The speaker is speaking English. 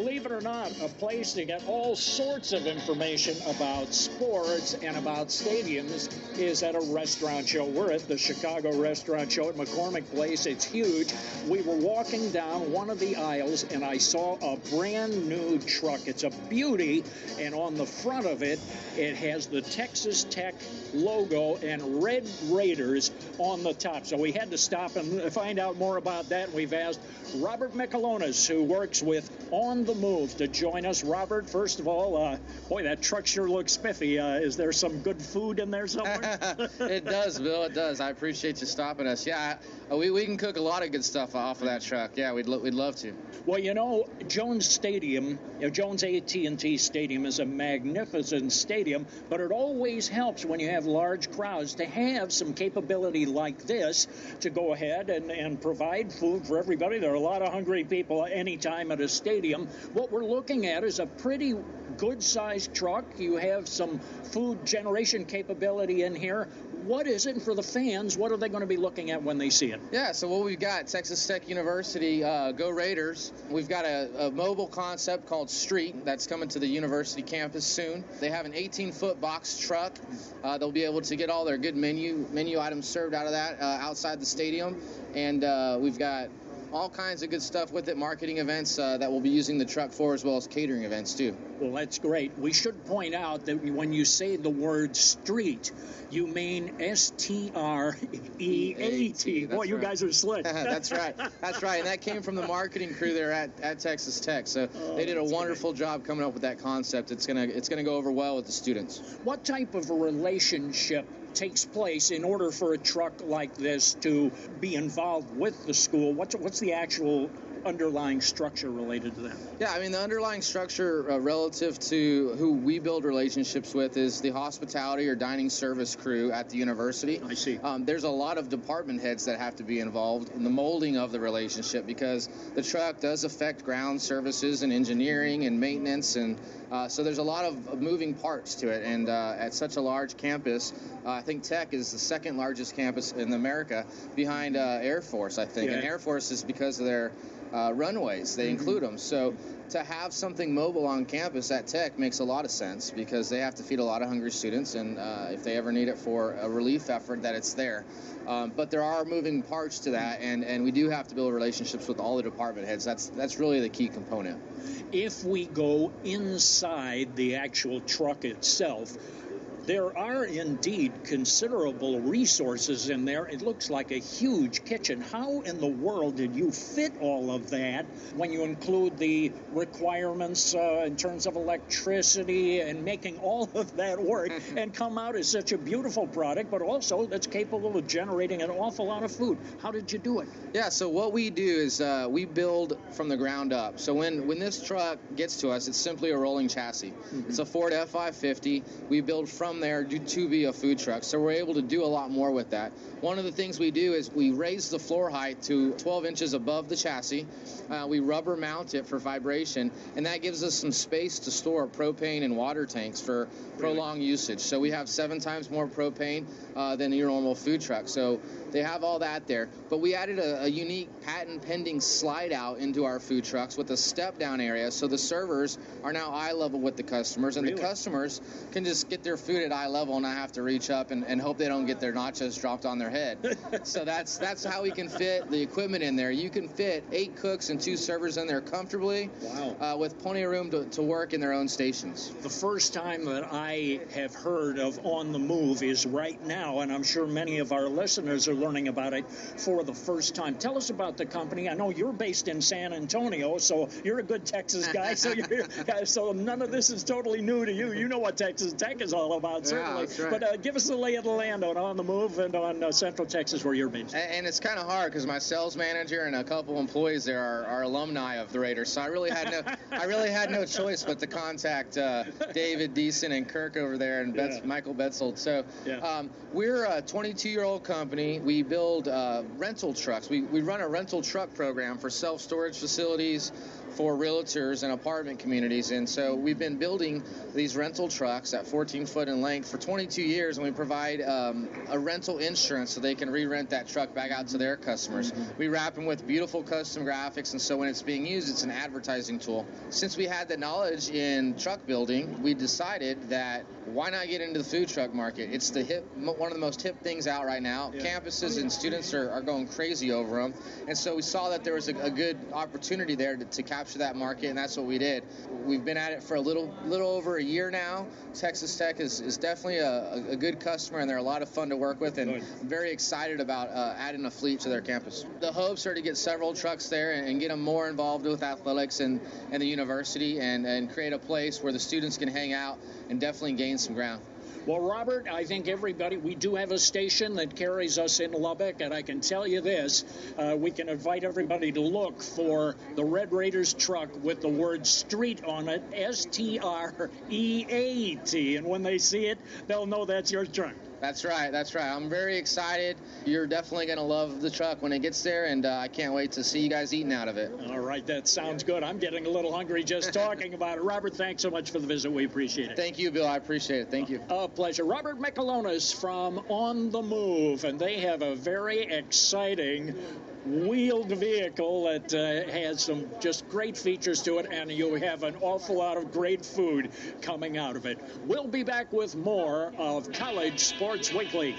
Believe it or not, a place to get all sorts of information about sports and about stadiums is at a restaurant show. We're at the Chicago Restaurant Show at McCormick Place. It's huge. We were walking down one of the aisles, and I saw a brand new truck. It's a beauty, and on the front of it, it has the Texas Tech logo and Red Raiders on the top. So we had to stop and find out more about that. We've asked Robert Michelonis, who works with On the Move, to join us. Robert, first of all, boy, that truck sure looks spiffy. Is there some good food in there somewhere? It does, Bill. It does. I appreciate you stopping us. Yeah, we can cook a lot of good stuff off of that truck. Yeah, we'd love to. Well, you know, Jones Stadium, Jones AT&T Stadium is a magnificent stadium, but it always helps when you have large crowds to have some capability like this to go ahead and provide food for everybody. There are a lot of hungry people anytime at a stadium. What we're looking at is a pretty good-sized truck. You have some food generation capability in here. What is it for the fans? What are they going to be looking at when they see it? Yeah, so what we've got, Texas Tech University, Go Raiders. We've got a mobile concept called Street that's coming to the university campus soon. They have an 18-foot box truck. They'll be able to get all their good menu items served out of that outside the stadium. And we've got all kinds of good stuff with it, marketing events that we'll be using the truck for, as well as catering events too. Well, that's great. We should point out that when you say the word street, you mean S-T-R-E-A-T. Boy, you guys are slick. That's right. That's right. And that came from the marketing crew there at Texas Tech. So they did a wonderful job coming up with that concept. It's gonna go over well with the students. What type of a relationship takes place in order for a truck like this to be involved with the school? What's the actual underlying structure related to that? Yeah, I mean, the underlying structure relative to who we build relationships with is the hospitality or dining service crew at the university. I see. There's a lot of department heads that have to be involved in the molding of the relationship, because the truck does affect ground services and engineering and maintenance, and so there's a lot of moving parts to it. And at such a large campus, I think Tech is the second largest campus in America, behind Air Force, I think. Yeah. And Air Force is because of their runways. They include them. So to have something mobile on campus at Tech makes a lot of sense, because they have to feed a lot of hungry students, and if they ever need it for a relief effort, that it's there. But there are moving parts to that, and we do have to build relationships with all the department heads. That's really the key component. If we go inside the actual truck itself, there are indeed considerable resources in there. It looks like a huge kitchen. How in the world did you fit all of that when you include the requirements in terms of electricity and making all of that work and come out as such a beautiful product, but also that's capable of generating an awful lot of food? How did you do it? Yeah, so what we do is we build from the ground up. So when this truck gets to us, it's simply a rolling chassis. It's a Ford F550. We build from there to be a food truck. So we're able to do a lot more with that. One of the things we do is we raise the floor height to 12 inches above the chassis. We rubber mount it for vibration, and that gives us some space to store propane and water tanks for prolonged usage. So we have 7 times more propane than your normal food truck. So they have all that there. But we added a unique patent-pending slide-out into our food trucks with a step-down area, so the servers are now eye level with the customers, and the customers can just get their food at eye level and not have to reach up and hope they don't get their nachos dropped on their head. So that's how we can fit the equipment in there. You can fit 8 cooks and 2 servers in there comfortably. Wow. With plenty of room to work in their own stations. The first time that I have heard of On the Move is right now, and I'm sure many of our listeners are learning about it for the first time. Tell us about the company. I know you're based in San Antonio, so you're a good Texas guy, so none of this is totally new to you. You know what Texas Tech is all about, certainly. Yeah, right. But give us the lay of the land on the Move and on Central Texas, where you're based. And it's kind of hard, because my sales manager and a couple employees there are alumni of the Raiders, so I really had no choice but to contact David Deason and Kirk over there, and Michael Betzold. So we're a 22-year-old company. We build rental trucks. We run a rental truck program for self-storage facilities, for realtors and apartment communities. And so we've been building these rental trucks at 14 foot in length for 22 years, and we provide a rental insurance so they can re-rent that truck back out to their customers. We wrap them with beautiful custom graphics, and so when it's being used, it's an advertising tool. Since we had the knowledge in truck building, we decided that why not get into the food truck market? It's one of the most hip things out right now. Yeah. Campuses and students are going crazy over them. And so we saw that there was a good opportunity there to capture that market, and that's what we did. We've been at it for a little over a year now. Texas Tech is definitely a good customer, and they're a lot of fun to work with, and I'm very excited about adding a fleet to their campus. The hopes are to get several trucks there and get them more involved with athletics and the university, and create a place where the students can hang out and definitely gain some ground. Well, Robert, I think everybody, we do have a station that carries us in Lubbock, and I can tell you this, we can invite everybody to look for the Red Raiders truck with the word street on it, STREAT, and when they see it, they'll know that's your truck. That's right. I'm very excited. You're definitely going to love the truck when it gets there, and I can't wait to see you guys eating out of it. All right, that sounds good. I'm getting a little hungry just talking about it. Robert, thanks so much for the visit. We appreciate it. Thank you, Bill. I appreciate it. Thank you. A pleasure. Robert Michelonis from On the Move, and they have a very exciting wheeled vehicle that has some just great features to it, and you have an awful lot of great food coming out of it. We'll be back with more of College Sports Weekly.